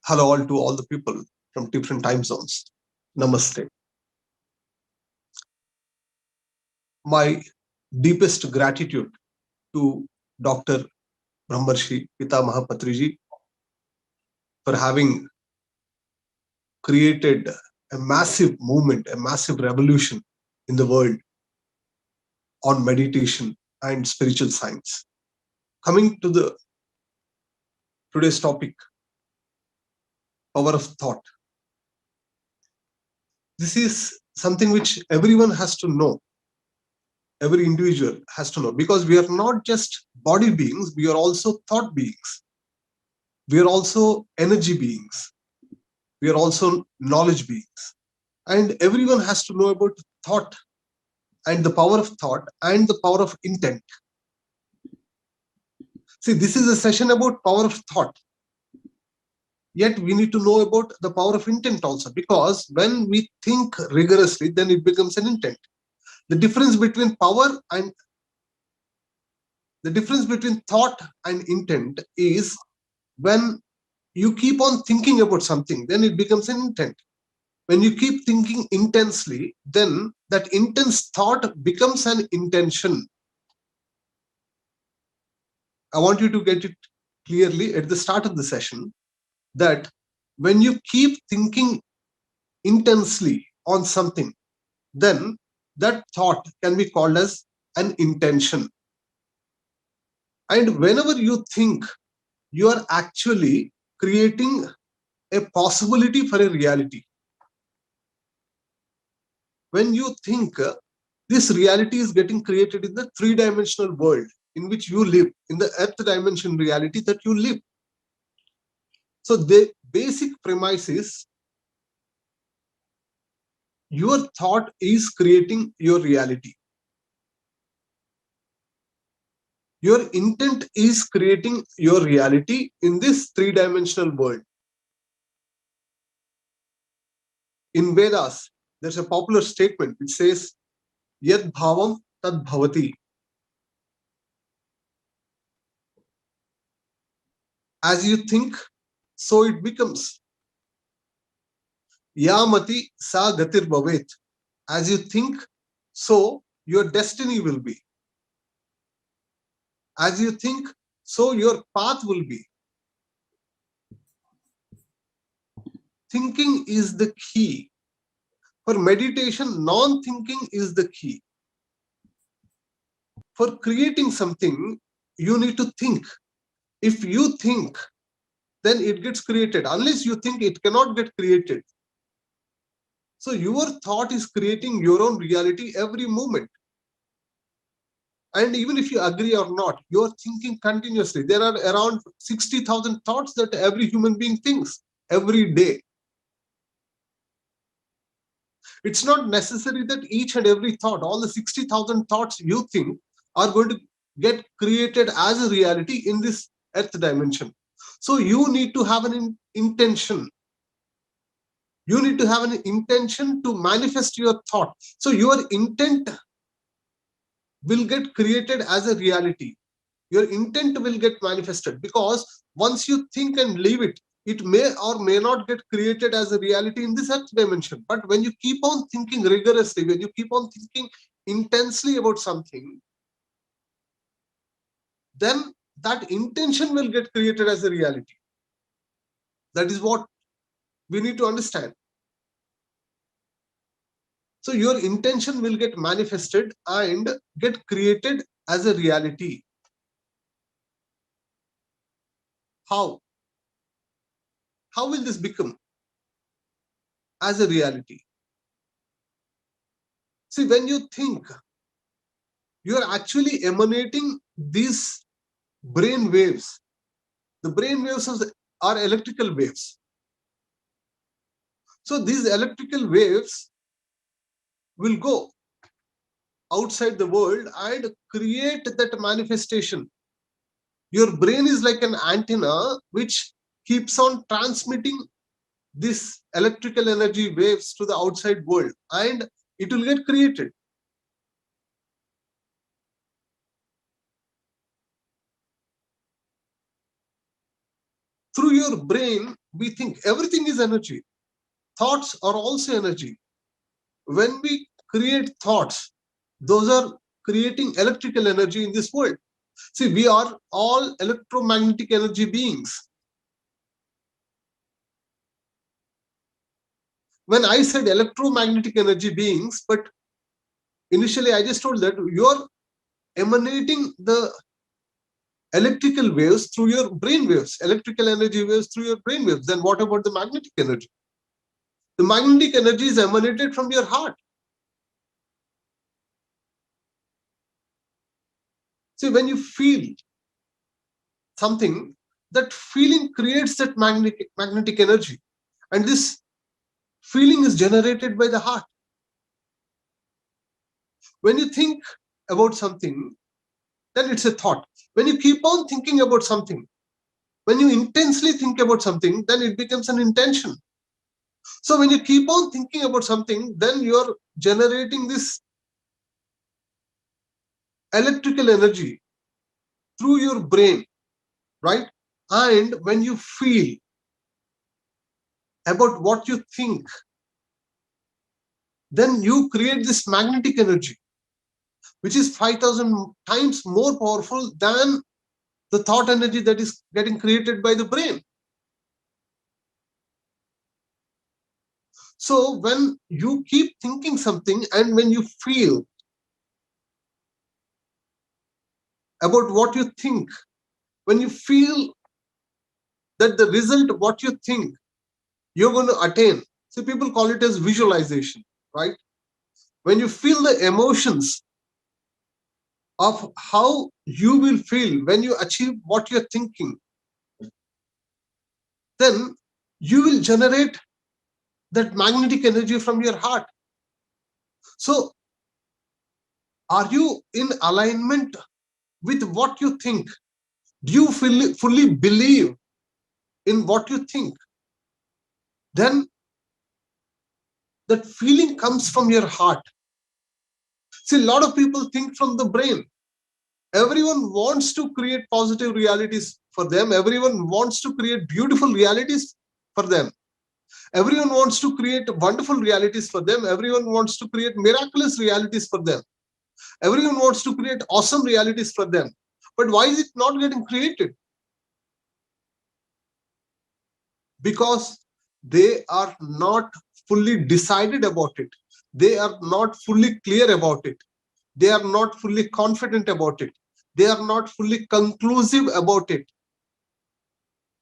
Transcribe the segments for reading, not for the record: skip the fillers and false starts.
Hello all to all the people from different time zones. Namaste. My deepest gratitude to Dr. Brahmarshi Pitamaha Patriji for having created a massive movement, a massive revolution in the world on meditation and spiritual science. Coming to the today's topic, power of thought. This is something which everyone has to know. Every individual has to know, because we are not just body beings, we are also thought beings. We are also energy beings. We are also knowledge beings. And everyone has to know about thought and the power of thought and the power of intent. See, this is a session about power of thought. Yet we need to know about the power of intent also, because when we think rigorously, then it becomes an intent. The difference between thought and intent is when you keep on thinking about something, then it becomes an intent. When you keep thinking intensely, then that intense thought becomes an intention. I want you to get it clearly at the start of the session that when you keep thinking intensely on something, then that thought can be called as an intention. And whenever you think, you are actually creating a possibility for a reality. When you think, this reality is getting created in the three-dimensional world in which you live, in the earth dimension reality that you live. So the basic premise is your thought is creating your reality. Your intent is creating your reality in this three-dimensional world. In Vedas, there's a popular statement which says, Yad bhavam tad bhavati. As you think, so it becomes. Yamati sa gatir bhavet. As you think, so your destiny will be. As you think, so your path will be. Thinking is the key. For meditation, non-thinking is the key. For creating something, you need to think. If you think, then it gets created. Unless you think, it cannot get created. So your thought is creating your own reality every moment. And even if you agree or not, you're thinking continuously. There are around 60,000 thoughts that every human being thinks every day. It's not necessary that each and every thought, all the 60,000 thoughts you think, are going to get created as a reality in this earth dimension. So you need to have an intention. You need to have an intention to manifest your thought. So your intent will get created as a reality. Your intent will get manifested, because once you think and leave it, it may or may not get created as a reality in this earth dimension. But when you keep on thinking rigorously, when you keep on thinking intensely about something, then that intention will get created as a reality. That is what we need to understand. So your intention will get manifested and get created as a reality. How? How will this become as a reality? See, when you think, you are actually emanating these brain waves. The brain waves are electrical waves. So these electrical waves will go outside the world and create that manifestation. Your brain is like an antenna which keeps on transmitting this electrical energy waves to the outside world, and it will get created. Through your brain, we think, everything is energy. Thoughts are also energy. When we create thoughts, those are creating electrical energy in this world. See, we are all electromagnetic energy beings. When I said electromagnetic energy beings, but initially I just told that you're emanating the electrical waves through your brain waves, electrical energy waves through your brain waves. Then what about the magnetic energy? The magnetic energy is emanated from your heart. See, when you feel something, that feeling creates that magnetic energy. And this feeling is generated by the heart. When you think about something, then it's a thought. When you keep on thinking about something, when you intensely think about something, then it becomes an intention. So when you keep on thinking about something, then you're generating this electrical energy through your brain, right? And when you feel about what you think, then you create this magnetic energy, which is 5,000 times more powerful than the thought energy that is getting created by the brain. So when you keep thinking something and when you feel about what you think, when you feel that the result of what you think you're going to attain, so people call it as visualization, right? When you feel the emotions of how you will feel when you achieve what you're thinking, then you will generate that magnetic energy from your heart. So are you in alignment with what you think? Do you fully believe in what you think? Then that feeling comes from your heart. See, a lot of people think from the brain. Everyone wants to create positive realities for them. Everyone wants to create beautiful realities for them. Everyone wants to create wonderful realities for them. Everyone wants to create miraculous realities for them. Everyone wants to create awesome realities for them. But why is it not getting created? Because they are not fully decided about it. They are not fully clear about it. They are not fully confident about it. They are not fully conclusive about it,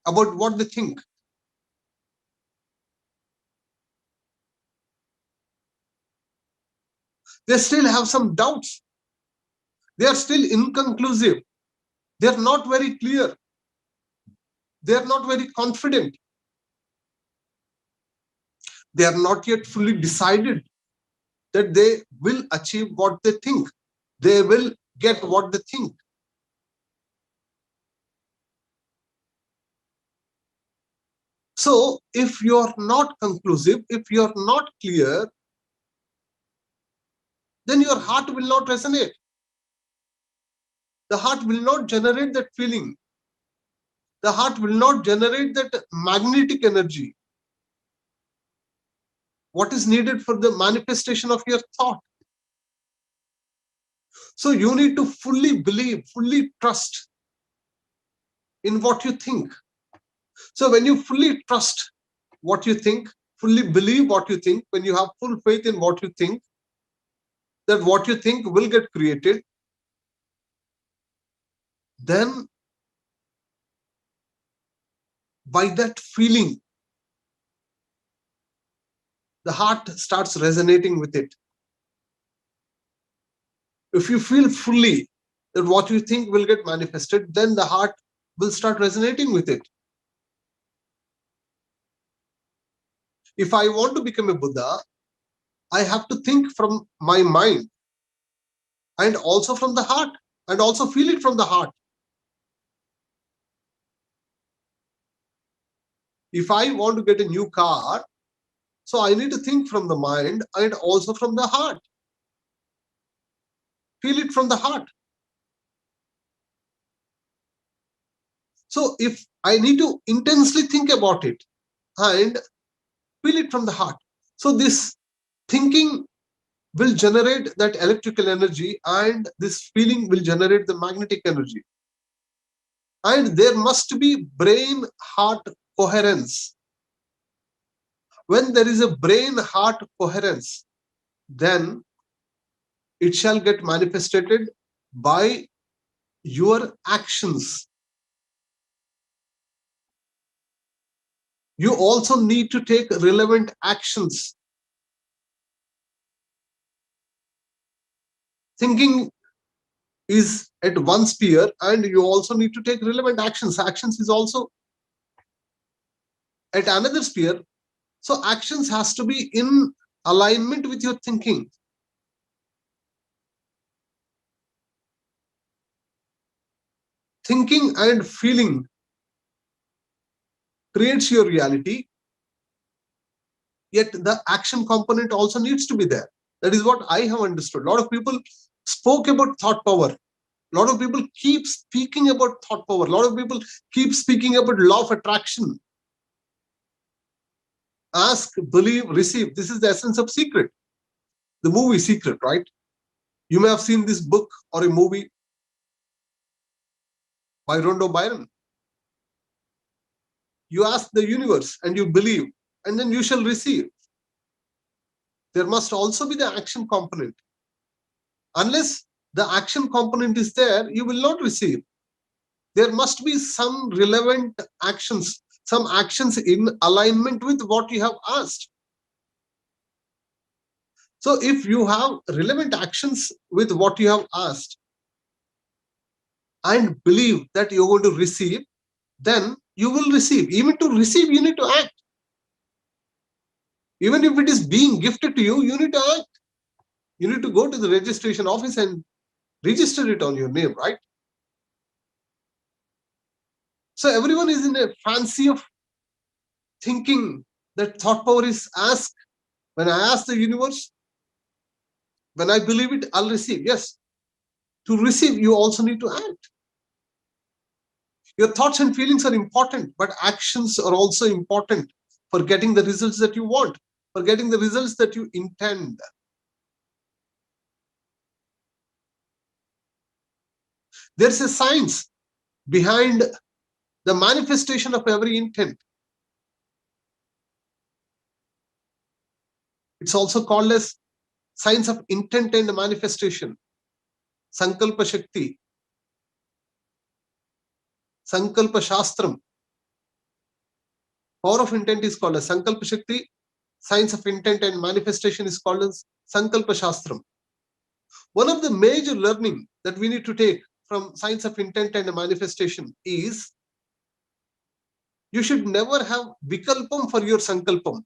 about what they think. They still have some doubts. They are still inconclusive. They are not very clear. They are not very confident. They are not yet fully decided that they will achieve what they think. They will get what they think. So if you're not conclusive, if you're not clear, then your heart will not resonate. The heart will not generate that feeling. The heart will not generate that magnetic energy. What is needed for the manifestation of your thought? So you need to fully believe, fully trust in what you think. So when you fully trust what you think, fully believe what you think, when you have full faith in what you think, that what you think will get created, then by that feeling, the heart starts resonating with it. If you feel fully that what you think will get manifested, then the heart will start resonating with it. If I want to become a Buddha, I have to think from my mind and also from the heart and also feel it from the heart. If I want to get a new car, so I need to think from the mind and also from the heart. Feel it from the heart. So if I need to intensely think about it, and feel it from the heart. So this thinking will generate that electrical energy, and this feeling will generate the magnetic energy. And there must be brain heart coherence. When there is a brain heart coherence, then it shall get manifested by your actions. You also need to take relevant actions. Thinking is at one sphere, and you also need to take relevant actions. Actions is also at another sphere. So actions has to be in alignment with your thinking. Thinking and feeling creates your reality, yet the action component also needs to be there. That is what I have understood. A lot of people spoke about thought power. A lot of people keep speaking about thought power. A lot of people keep speaking about law of attraction. Ask, believe, receive. This is the essence of Secret, the movie Secret, right? You may have seen this book or a movie by Rondo Byron. You ask the universe and you believe, and then you shall receive. There must also be the action component. Unless the action component is there, you will not receive. There must be some relevant actions, some actions in alignment with what you have asked. So if you have relevant actions with what you have asked and believe that you're going to receive, then you will receive. Even to receive, you need to act. Even if it is being gifted to you, you need to act. You need to go to the registration office and register it on your name, right? So everyone is in a fancy of thinking that thought power is asked. When I ask the universe, when I believe it, I'll receive. Yes, to receive, you also need to act. Your thoughts and feelings are important, but actions are also important for getting the results that you want, for getting the results that you intend. There's a science behind the manifestation of every intent. It's also called as science of intent and manifestation. Sankalpa Shakti, Sankalpa Shastram. Power of intent is called as Sankalpa Shakti. Science of intent and manifestation is called as Sankalpa Shastram. One of the major learning that we need to take from science of intent and manifestation is you should never have vikalpam for your sankalpam.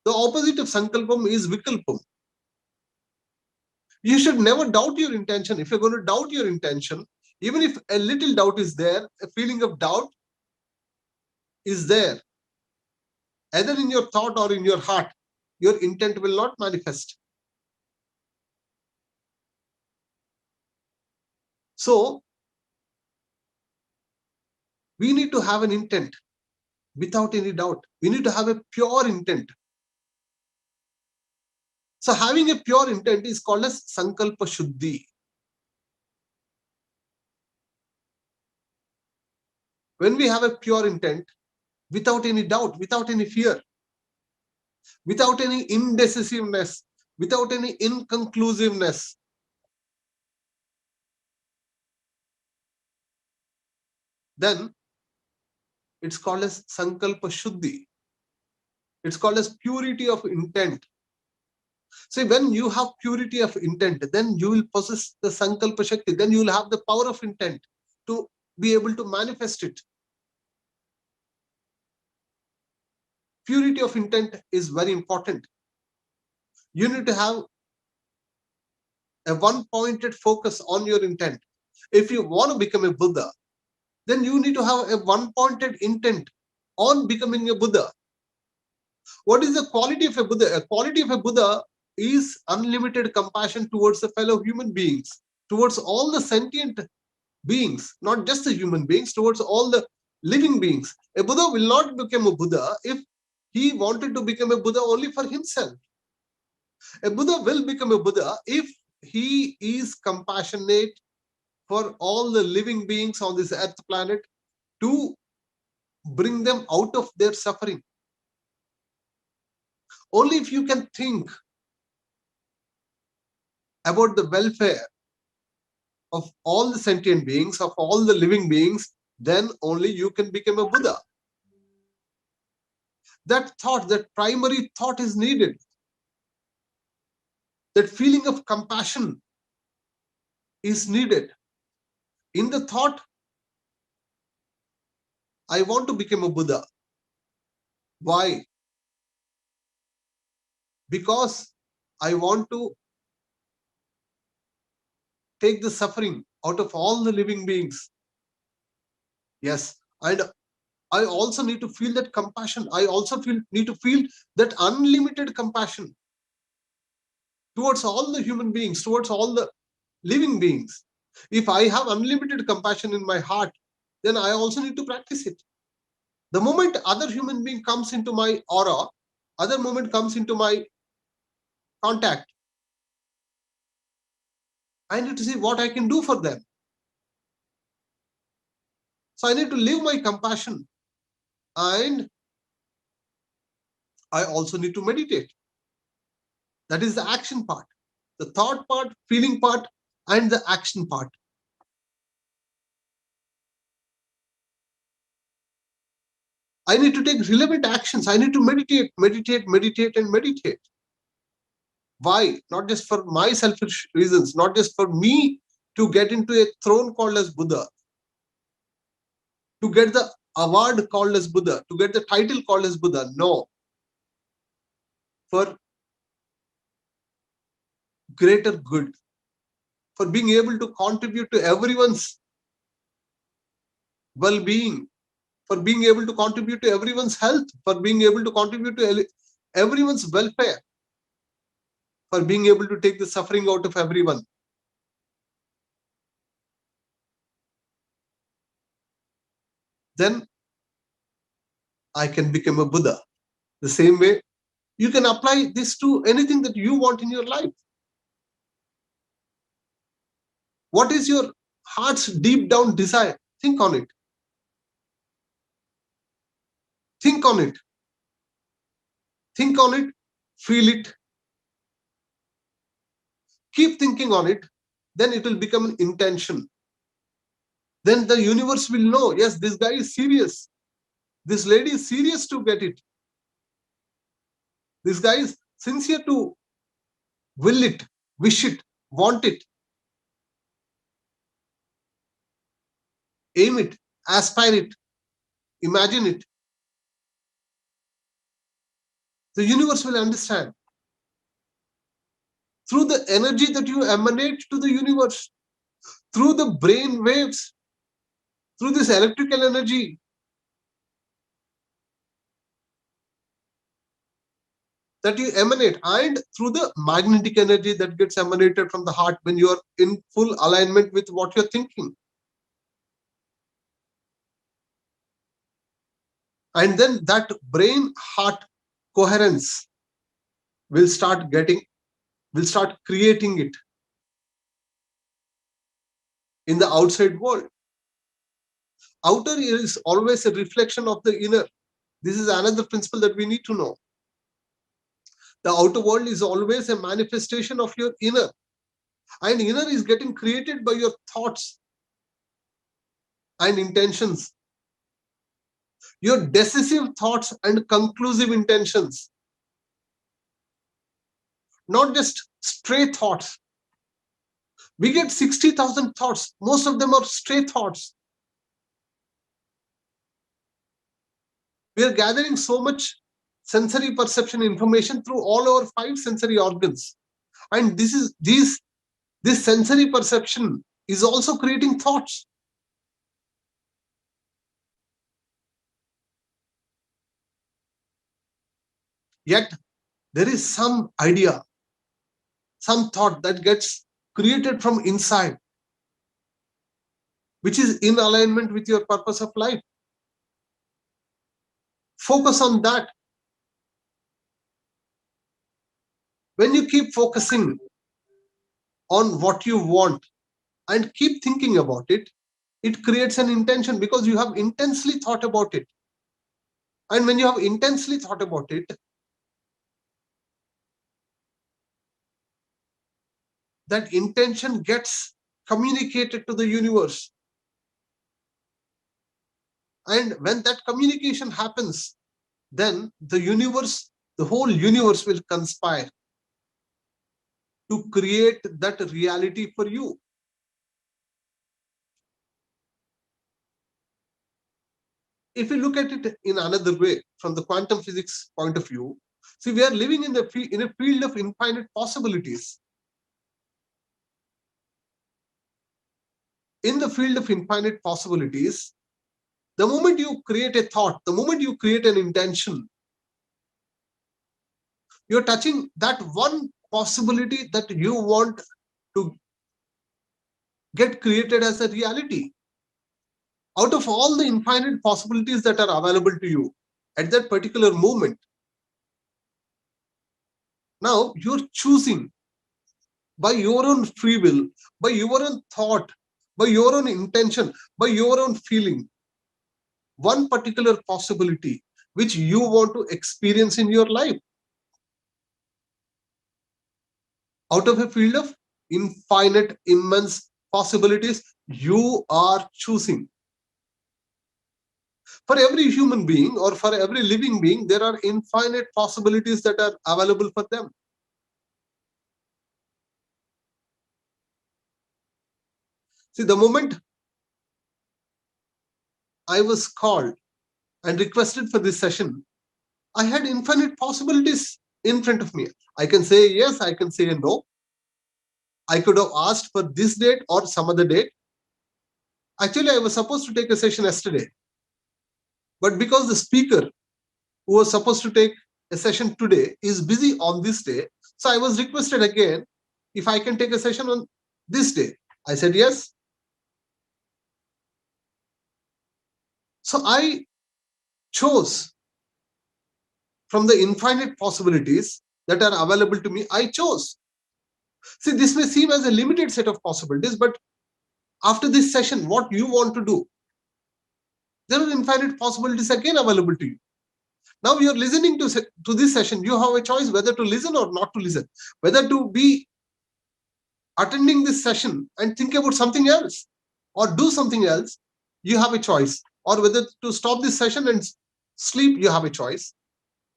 The opposite of sankalpam is vikalpam. You should never doubt your intention. If you're going to doubt your intention, even if a little doubt is there, a feeling of doubt is there, either in your thought or in your heart, your intent will not manifest. So we need to have an intent without any doubt. We need to have a pure intent. So having a pure intent is called as Sankalpa Shuddhi. When we have a pure intent, without any doubt, without any fear, without any indecisiveness, without any inconclusiveness, then it's called as Sankalpa Shuddhi. It's called as purity of intent. See, when you have purity of intent, then you will possess the Sankalpa Shakti, then you will have the power of intent to be able to manifest it. Purity of intent is very important. You need to have a one-pointed focus on your intent. If you want to become a Buddha, then you need to have a one-pointed intent on becoming a Buddha. What is the quality of a Buddha? A quality of a Buddha is unlimited compassion towards the fellow human beings, towards all the sentient beings, not just the human beings, towards all the living beings. A Buddha will not become a Buddha if he wanted to become a Buddha only for himself. A Buddha will become a Buddha if he is compassionate for all the living beings on this earth planet to bring them out of their suffering. Only if you can think about the welfare of all the sentient beings, of all the living beings, then only you can become a Buddha. That thought, that primary thought is needed. That feeling of compassion is needed. In the thought, I want to become a Buddha. Why? Because I want to take the suffering out of all the living beings. Yes. And I also need to feel that compassion. I also need to feel that unlimited compassion towards all the human beings, towards all the living beings. If I have unlimited compassion in my heart, then I also need to practice it. The moment other human being comes into my aura, other moment comes into my contact, I need to see what I can do for them. So I need to live my compassion, and I also need to meditate. That is the action part, the thought part, feeling part, and the action part. I need to take relevant actions. I need to meditate, meditate, meditate, and meditate. Why? Not just for my selfish reasons, not just for me to get into a throne called as Buddha, to get the award called as Buddha, to get the title called as Buddha. No. For greater good, for being able to contribute to everyone's well-being, for being able to contribute to everyone's health, for being able to contribute to everyone's welfare, for being able to take the suffering out of everyone. Then I can become a Buddha. The same way, you can apply this to anything that you want in your life. What is your heart's deep down desire? Think on it. Think on it. Think on it. Feel it. Keep thinking on it. Then it will become an intention. Then the universe will know, yes, this guy is serious. This lady is serious to get it. This guy is sincere to will it, wish it, want it, aim it, aspire it, imagine it. The universe will understand. Through the energy that you emanate to the universe, through the brain waves, through this electrical energy that you emanate, and through the magnetic energy that gets emanated from the heart when you are in full alignment with what you're thinking. And then that brain heart coherence will start creating it in the outside world. Outer is always a reflection of the inner. This is another principle that we need to know. The outer world is always a manifestation of your inner, and inner is getting created by your thoughts and intentions, your decisive thoughts and conclusive intentions, not just stray thoughts. We get 60,000 thoughts. Most of them are stray thoughts. We are gathering so much sensory perception information through all our 5 sensory organs. And this sensory perception is also creating thoughts. Yet there is some idea, some thought that gets created from inside, which is in alignment with your purpose of life. Focus on that. When you keep focusing on what you want and keep thinking about it, it creates an intention because you have intensely thought about it. And when you have intensely thought about it, that intention gets communicated to the universe. And when that communication happens, then the whole universe will conspire to create that reality for you. If you look at it in another way, from the quantum physics point of view, see, we are living in a field of infinite possibilities. In the field of infinite possibilities, the moment you create a thought, the moment you create an intention, you're touching that one possibility that you want to get created as a reality. Out of all the infinite possibilities that are available to you at that particular moment, now you're choosing by your own free will, by your own thought, by your own intention, by your own feeling, one particular possibility which you want to experience in your life. Out of a field of infinite, immense possibilities, you are choosing. For every human being or for every living being, there are infinite possibilities that are available for them. See, the moment I was called and requested for this session, I had infinite possibilities in front of me. I can say yes, I can say no. I could have asked for this date or some other date. Actually, I was supposed to take a session yesterday, but because the speaker who was supposed to take a session today is busy on this day, so I was requested again if I can take a session on this day. I said yes. So I chose from the infinite possibilities that are available to me. I chose. See, this may seem as a limited set of possibilities, but after this session, what you want to do, there are infinite possibilities again available to you. Now you're listening to this session. You have a choice whether to listen or not to listen, whether to be attending this session and think about something else or do something else. You have a choice. Or whether to stop this session and sleep, you have a choice.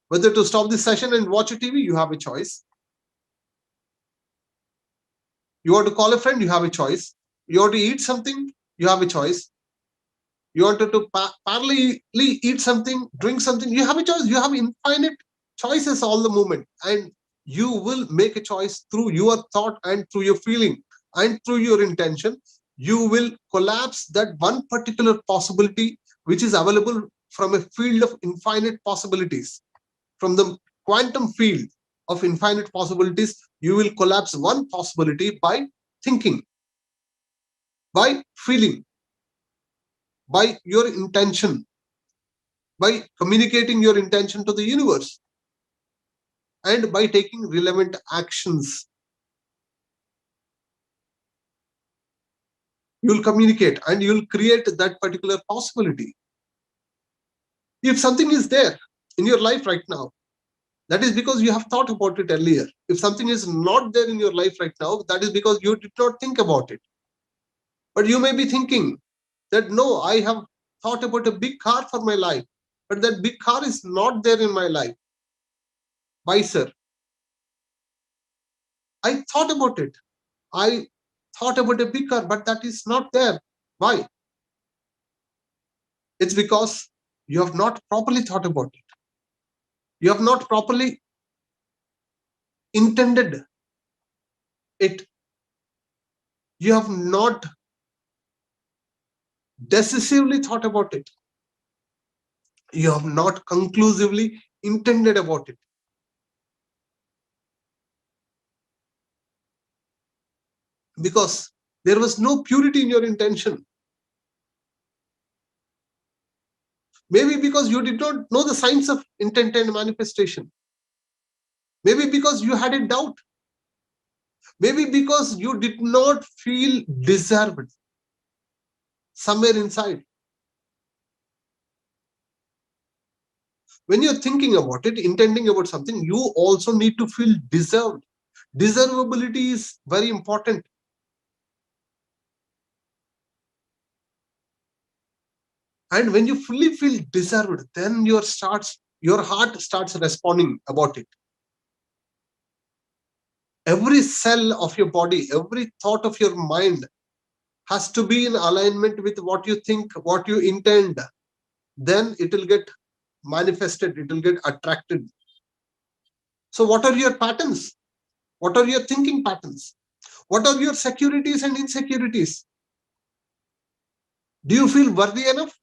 Whether to stop this session and watch a TV, you have a choice. You want to call a friend, you have a choice. You want to eat something, you have a choice. You wanted to parallelly eat something, drink something, you have a choice. You have infinite choices all the moment, and you will make a choice through your thought and through your feeling and through your intention. You will collapse that one particular possibility which is available from a field of infinite possibilities, from the quantum field of infinite possibilities. You will collapse one possibility by thinking, by feeling, by your intention, by communicating your intention to the universe, and by taking relevant actions. You'll communicate and you'll create that particular possibility. If something is there in your life right now, that is because you have thought about it earlier. If something is not there in your life right now, that is because you did not think about it. But you may be thinking that, no, I have thought about a big car for my life, but that big car is not there in my life. Why, sir? I thought about it. I thought about a big car, but that is not there. Why? It's because you have not properly thought about it. You have not properly intended it. You have not decisively thought about it. You have not conclusively intended about it. Because there was no purity in your intention. Maybe because you did not know the science of intent and manifestation. Maybe because you had a doubt. Maybe because you did not feel deserved somewhere inside. When you're thinking about it, intending about something, you also need to feel deserved. Deservability is very important. And when you fully feel deserved, then your heart starts responding about it. Every cell of your body, every thought of your mind has to be in alignment with what you think, what you intend. Then it will get manifested, it will get attracted. So what are your patterns? What are your thinking patterns? What are your securities and insecurities? Do you feel worthy enough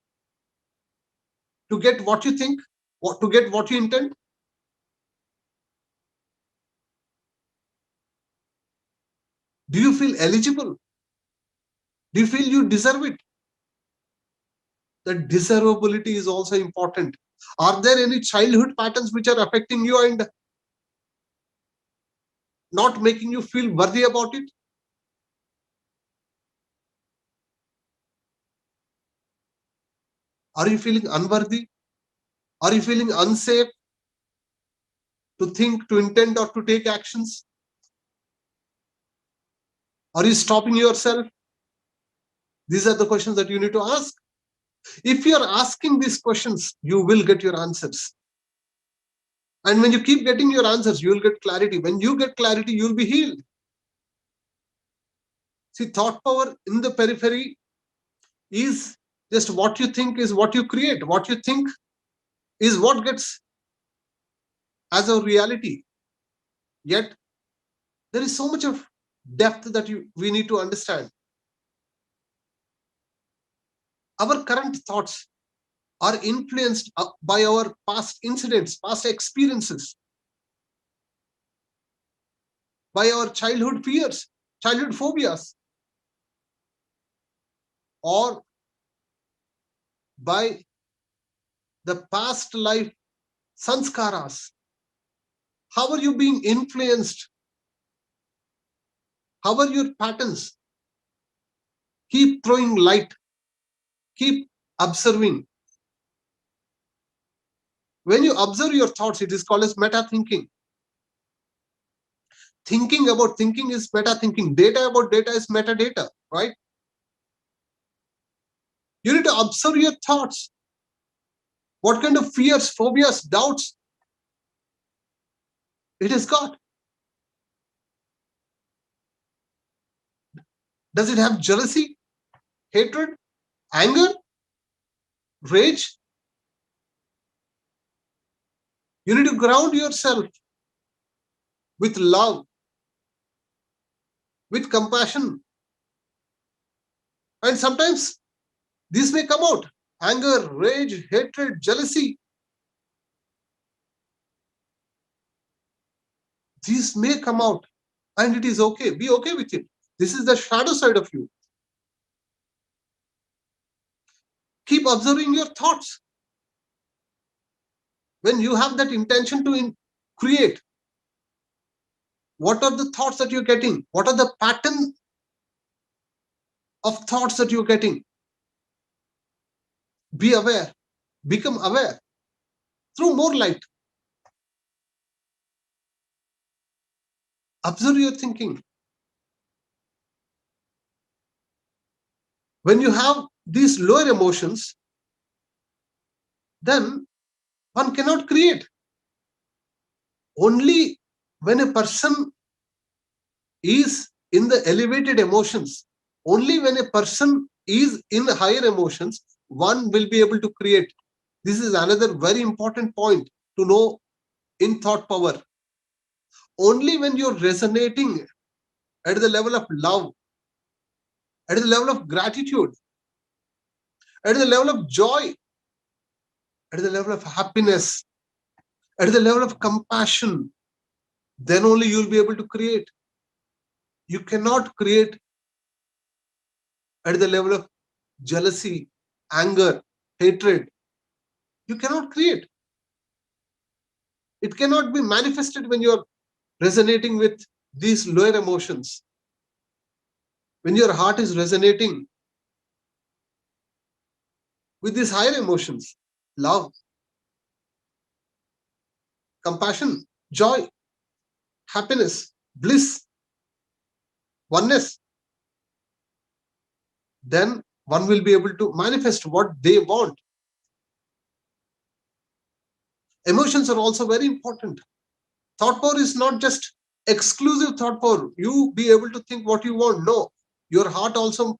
to get what you think, to get what you intend? Do you feel eligible? Do you feel you deserve it? That desirability is also important. Are there any childhood patterns which are affecting you and not making you feel worthy about it? Are you feeling unworthy? Are you feeling unsafe to think, to intend, or to take actions? Are you stopping yourself? These are the questions that you need to ask. If you are asking these questions, you will get your answers. And when you keep getting your answers, you will get clarity. When you get clarity, you will be healed. See, thought power in the periphery is just what you think is what you create. What you think is what gets as a reality. Yet, there is so much of depth that we need to understand. Our current thoughts are influenced by our past incidents, past experiences, by our childhood fears, childhood phobias, or by the past life sanskaras. How are you being influenced? How are your patterns? Keep throwing light, keep observing. When you observe your thoughts, it is called as meta thinking. Thinking about thinking is meta thinking. Data about data is metadata, right? You need to observe your thoughts. What kind of fears, phobias, doubts it has got? Does it have jealousy, hatred, anger, rage? You need to ground yourself with love, with compassion. And sometimes these may come out: anger, rage, hatred, jealousy. These may come out, and it is okay. Be okay with it. This is the shadow side of you. Keep observing your thoughts. When you have that intention to create, what are the thoughts that you're getting? What are the pattern of thoughts that you're getting? Be aware. Become aware. Throw more light. Observe your thinking. When you have these lower emotions, then one cannot create. Only when a person is in the elevated emotions, only when a person is in higher emotions, one will be able to create. This is another very important point to know in thought power. Only when you're resonating at the level of love, at the level of gratitude, at the level of joy, at the level of happiness, at the level of compassion, then only you'll be able to create. You cannot create at the level of jealousy, anger, hatred. You cannot create. It cannot be manifested when you are resonating with these lower emotions. When your heart is resonating with these higher emotions, love, compassion, joy, happiness, bliss, oneness, then one will be able to manifest what they want. Emotions are also very important. Thought power is not just exclusive thought power. You be able to think what you want. No, your heart also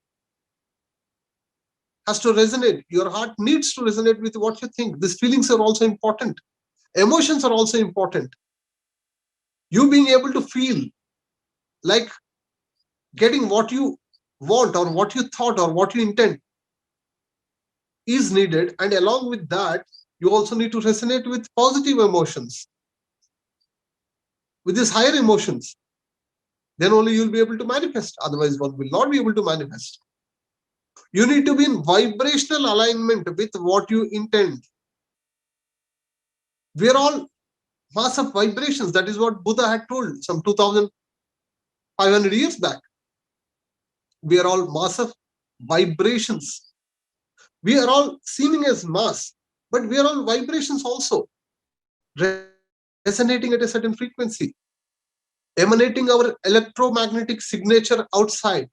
has to resonate. Your heart needs to resonate with what you think. These feelings are also important. Emotions are also important. You being able to feel like getting what you want or what you thought or what you intend is needed. And along with that, you also need to resonate with positive emotions, with these higher emotions. Then only you'll be able to manifest. Otherwise, one will not be able to manifest. You need to be in vibrational alignment with what you intend. We are all mass of vibrations. That is what Buddha had told some 2,500 years back. We are all mass of vibrations. We are all seeming as mass, but we are all vibrations also, resonating at a certain frequency, emanating our electromagnetic signature outside.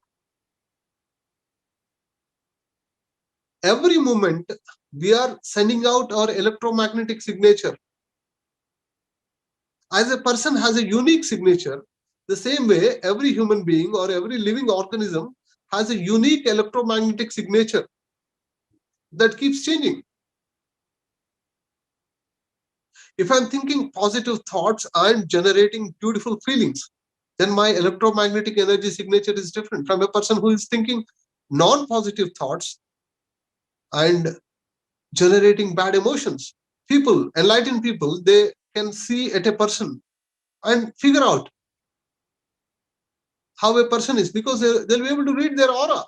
Every moment, we are sending out our electromagnetic signature. As a person has a unique signature, the same way every human being or every living organism has a unique electromagnetic signature that keeps changing. If I'm thinking positive thoughts, I'm generating beautiful feelings. Then my electromagnetic energy signature is different from a person who is thinking non-positive thoughts and generating bad emotions. People, enlightened people, they can see at a person and figure out how a person is because they'll be able to read their aura.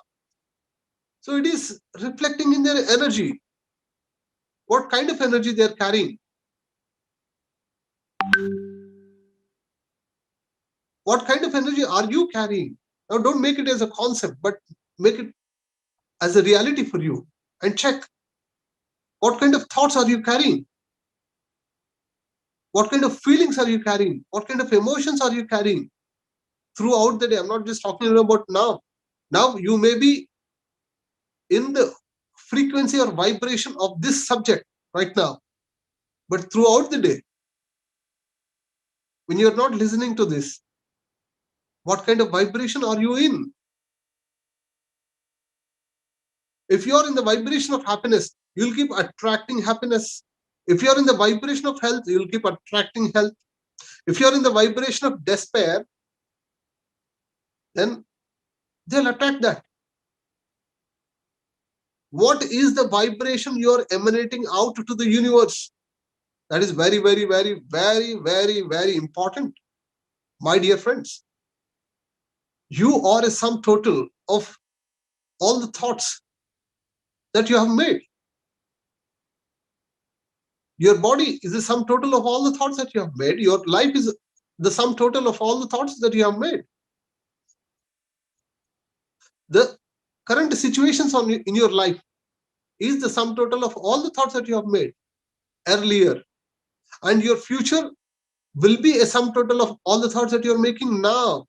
So it is reflecting in their energy, what kind of energy they're carrying. What kind of energy are you carrying? Now, don't make it as a concept, but make it as a reality for you and check what kind of thoughts are you carrying? What kind of feelings are you carrying? What kind of emotions are you carrying throughout the day? I'm not just talking about now. Now, you may be in the frequency or vibration of this subject right now, but throughout the day, when you're not listening to this, what kind of vibration are you in? If you're in the vibration of happiness, you'll keep attracting happiness. If you're in the vibration of health, you'll keep attracting health. If you're in the vibration of despair, then they'll attract that. What is the vibration you're emanating out to the universe? That is very, very, very, very, very, very important, my dear friends. You are a sum total of all the thoughts that you have made. Your body is the sum total of all the thoughts that you have made. Your life is the sum total of all the thoughts that you have made. The current situations in your life is the sum total of all the thoughts that you have made earlier. And your future will be a sum total of all the thoughts that you're making now.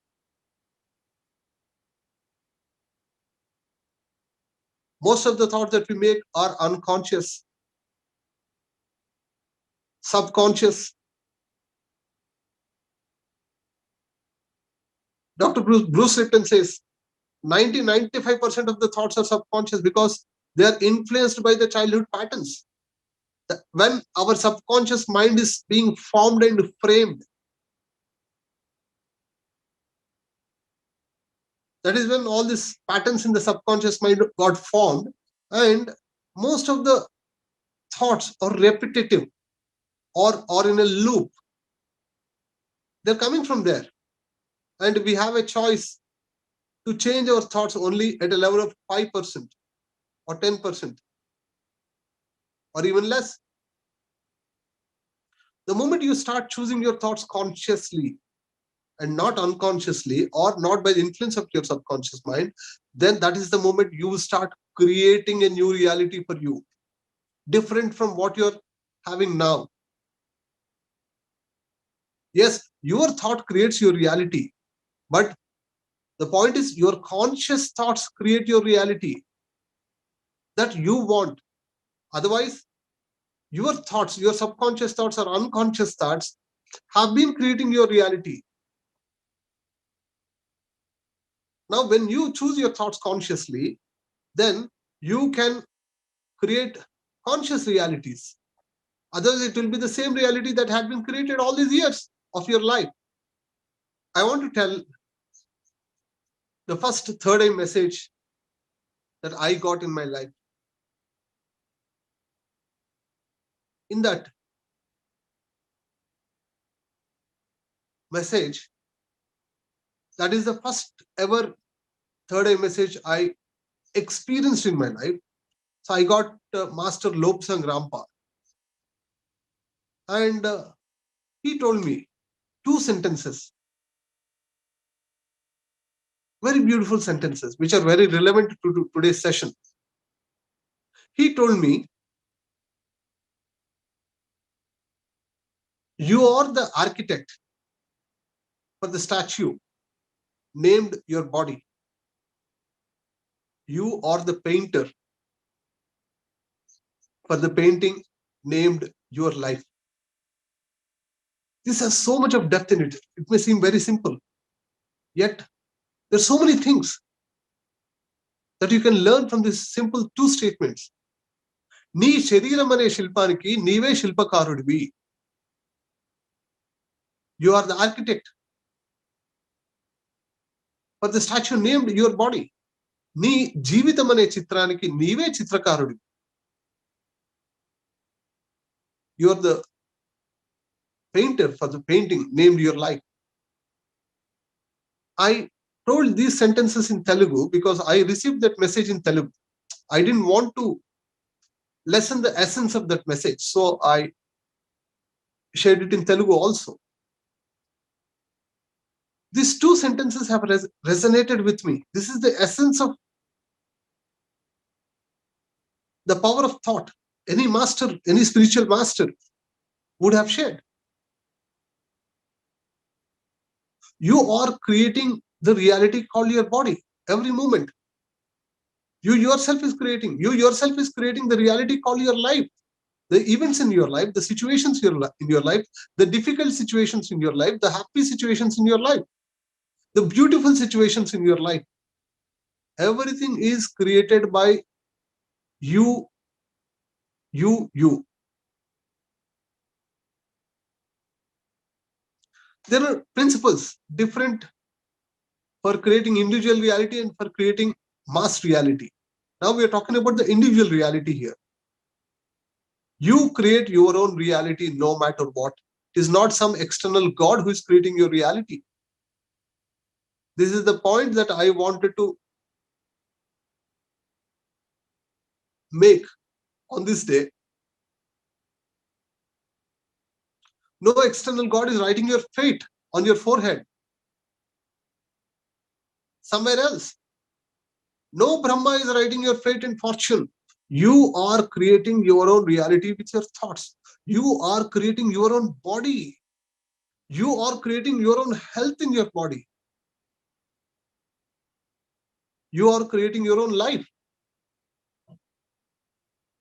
Most of the thoughts that we make are unconscious, subconscious. Dr. Bruce Lipton says 95% of the thoughts are subconscious because they are influenced by the childhood patterns. When our subconscious mind is being formed and framed, that is when all these patterns in the subconscious mind got formed, and most of the thoughts are repetitive or in a loop. They're coming from there, and we have a choice to change our thoughts only at a level of 5% or 10% or even less. The moment you start choosing your thoughts consciously and not unconsciously, or not by the influence of your subconscious mind, then that is the moment you start creating a new reality for you, different from what you're having now. Yes, your thought creates your reality, but the point is your conscious thoughts create your reality that you want. Otherwise, your thoughts, your subconscious thoughts or unconscious thoughts have been creating your reality. Now, when you choose your thoughts consciously, then you can create conscious realities. Otherwise, it will be the same reality that had been created all these years of your life. I want to tell the first third eye message that I got in my life. In that message, that is the first ever third eye message I experienced in my life. So I got Master Lobsang Rampa, and he told me two sentences, very beautiful sentences, which are very relevant to today's session. He told me, you are the architect for the statue named your body. You are the painter for the painting named your life. This has so much of depth in it. It may seem very simple, yet there's so many things that you can learn from these simple two statements. నీ శరీరం అనే శిల్పానికి నీవే శిల్పకారుడివి. You are the architect for the statue named your body. నీ జీవితం అనే చిత్రానికి నీవే చిత్రకారుడివి. You are the painter for the painting named your life. I told these sentences in Telugu because I received that message in Telugu. I didn't want to lessen the essence of that message, so I shared it in Telugu also. These two sentences have resonated with me. This is the essence of the power of thought. Any master, any spiritual master would have shared. You are creating the reality called your body every moment. You yourself is creating. You yourself is creating the reality called your life. The events in your life, the situations in your life, the difficult situations in your life, the happy situations in your life, the beautiful situations in your life. Everything is created by you. There are principles different for creating individual reality and for creating mass reality. Now we are talking about the individual reality here. You create your own reality no matter what. It is not some external God who is creating your reality. This is the point that I wanted to make on this day. No external God is writing your fate on your forehead somewhere else. No Brahma is writing your fate and fortune. You are creating your own reality with your thoughts. You are creating your own body. You are creating your own health in your body. You are creating your own life.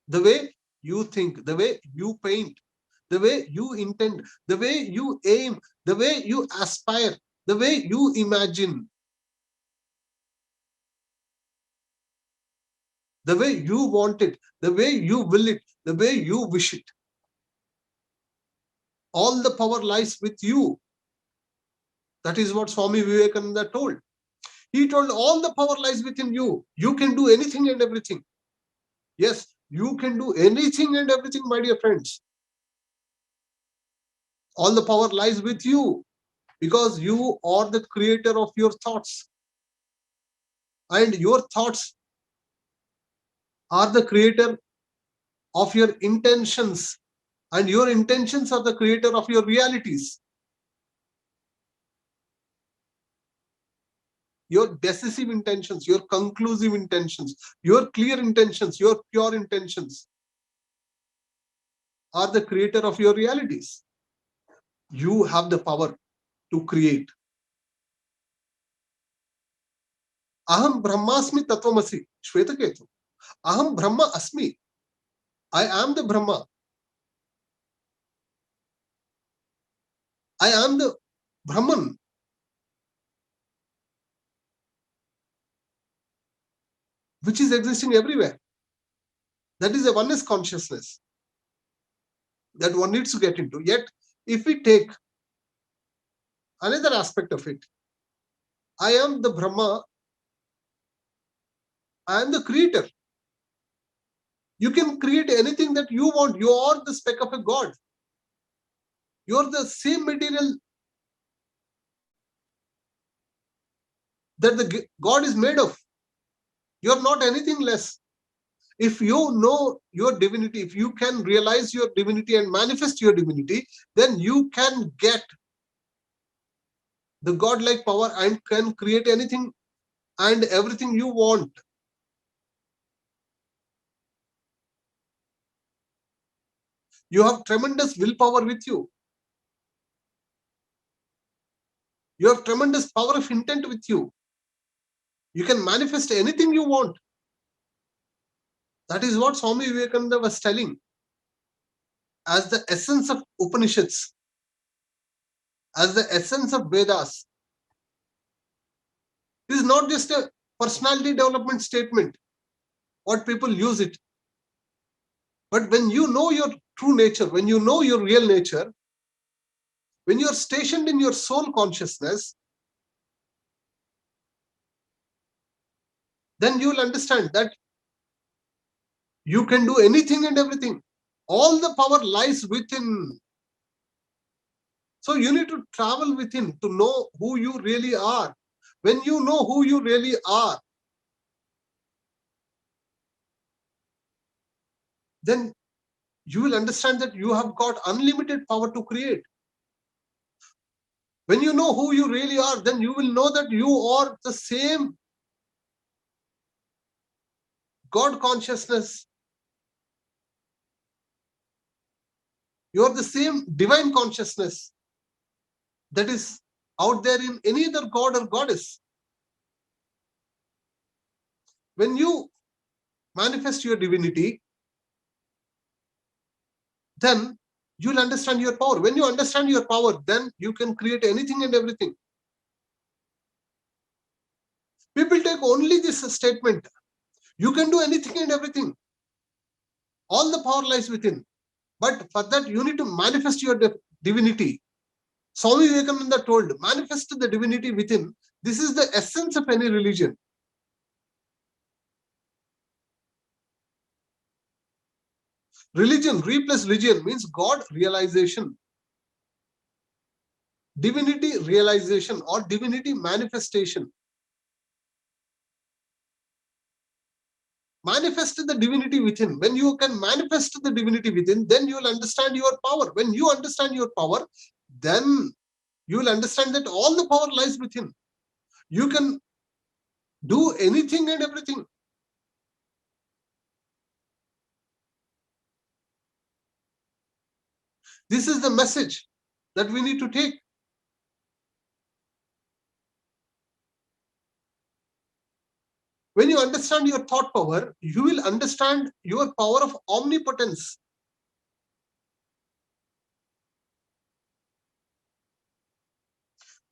The way you think, the way you paint, the way you intend, the way you aim, the way you aspire, the way you imagine, the way you want it, the way you will it, the way you wish it. All the power lies with you. That is what Swami Vivekananda told. He told all the power lies within you. You can do anything and everything. Yes, you can do anything and everything, my dear friends. All the power lies with you because you are the creator of your thoughts. And your thoughts are the creator of your intentions. And your intentions are the creator of your realities. Your decisive intentions, your conclusive intentions, your clear intentions, your pure intentions are the creator of your realities. You have the power to create. Aham Brahmasmi Tattvamasi, Shvetaketu. Aham Brahma Asmi. I am the Brahma. I am the Brahman. Which is existing everywhere. That is a oneness consciousness that one needs to get into. Yet, if we take another aspect of it, I am the Brahma, I am the creator. You can create anything that you want. You are the speck of a God. You are the same material that the God is made of. You are not anything less. If you know your divinity, if you can realize your divinity and manifest your divinity, then you can get the godlike power and can create anything and everything you want. You have tremendous willpower with you. You have tremendous power of intent with you. You can manifest anything you want. That is what Swami Vivekananda was telling as the essence of Upanishads, as the essence of Vedas. This is not just a personality development statement, what people use it. But when you know your true nature, when you know your real nature, when you are stationed in your soul consciousness, then you will understand that you can do anything and everything. All the power lies within. So you need to travel within to know who you really are. When you know who you really are, then you will understand that you have got unlimited power to create. When you know who you really are, then you will know that you are the same God consciousness. You are the same divine consciousness that is out there in any other god or goddess. When you manifest your divinity, then you'll understand your power. When you understand your power, then you can create anything and everything. People take only this statement. You can do anything and everything. All the power lies within. But for that, you need to manifest your divinity. Swami Vivekananda told, manifest the divinity within. This is the essence of any religion. Religion, re plus religion means God realization. Divinity realization or divinity manifestation. Manifest the divinity within. When you can manifest the divinity within, then you will understand your power. When you understand your power, then you will understand that all the power lies within. You can do anything and everything. This is the message that we need to take. When you understand your thought power, you will understand your power of omnipotence.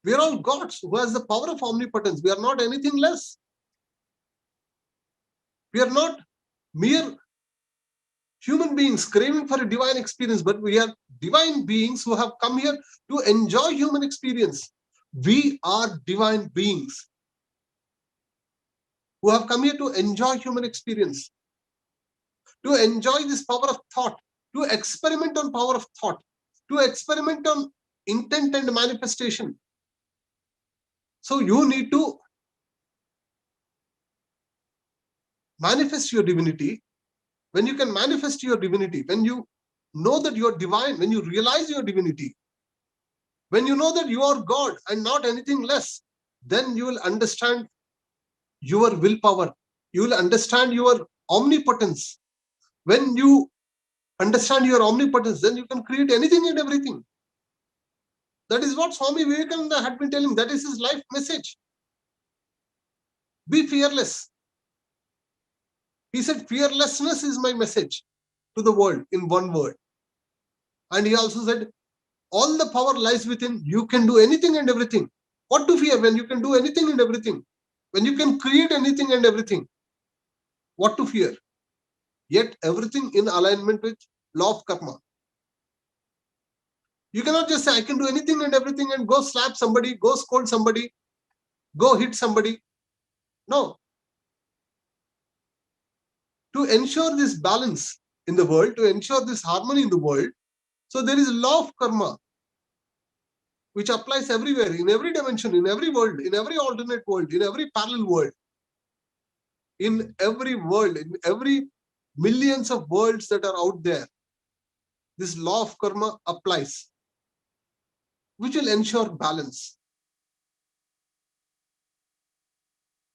We are all gods who has the power of omnipotence. We are not anything less. We are not mere human beings craving for a divine experience, but we are divine beings who have come here to enjoy human experience. We are divine beings who have come here to enjoy human experience, to enjoy this power of thought, to experiment on power of thought, to experiment on intent and manifestation. So you need to manifest your divinity. When you can manifest your divinity, when you know that you are divine, when you realize your divinity, when you know that you are God and not anything less, then you will understand your willpower. You will understand your omnipotence. When you understand your omnipotence, then you can create anything and everything. That is what Swami Vivekananda had been telling. That is his life message. Be fearless. He said, fearlessness is my message to the world in one word. And he also said, all the power lies within. You can do anything and everything. What to fear when you can do anything and everything? When you can create anything and everything, what to fear? Yet everything in alignment with law of karma. You cannot just say, I can do anything and everything and go slap somebody, go scold somebody, go hit somebody. No. To ensure this balance in the world, to ensure this harmony in the world, so there is a law of karma which applies everywhere, in every dimension, in every world, in every alternate world, in every parallel world, in every world, in every millions of worlds that are out there. This law of karma applies, which will ensure balance.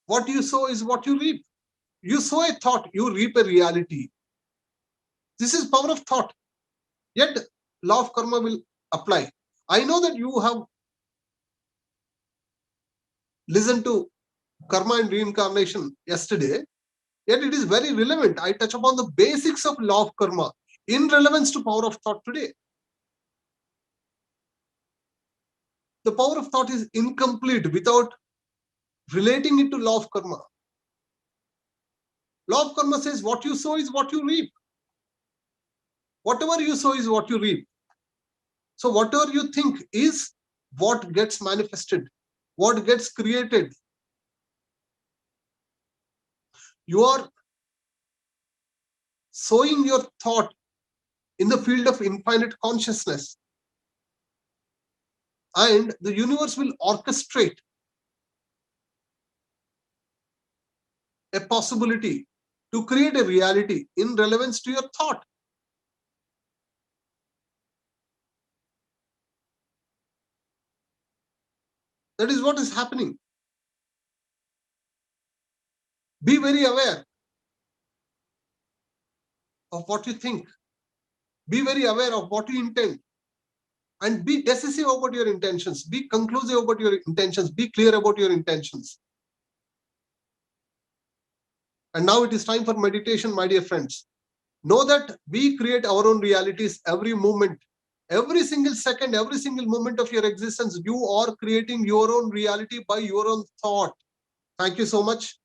What you sow is what you reap. You sow a thought, you reap a reality. This is power of thought. Yet law of karma will apply. I know that you have listened to karma and reincarnation yesterday, yet it is very relevant. I touch upon the basics of law of karma in relevance to power of thought today. The power of thought is incomplete without relating it to law of karma. Law of karma says what you sow is what you reap. Whatever you sow is what you reap. So whatever you think is what gets manifested, what gets created. You are sowing your thought in the field of infinite consciousness, and the universe will orchestrate a possibility to create a reality in relevance to your thought. That is what is happening. Be very aware of what you think. Be very aware of what you intend. And be decisive about your intentions. Be conclusive about your intentions. Be clear about your intentions. And now it is time for meditation, my dear friends. Know that we create our own realities every moment. Every single second, every single moment of your existence, you are creating your own reality by your own thought. Thank you so much.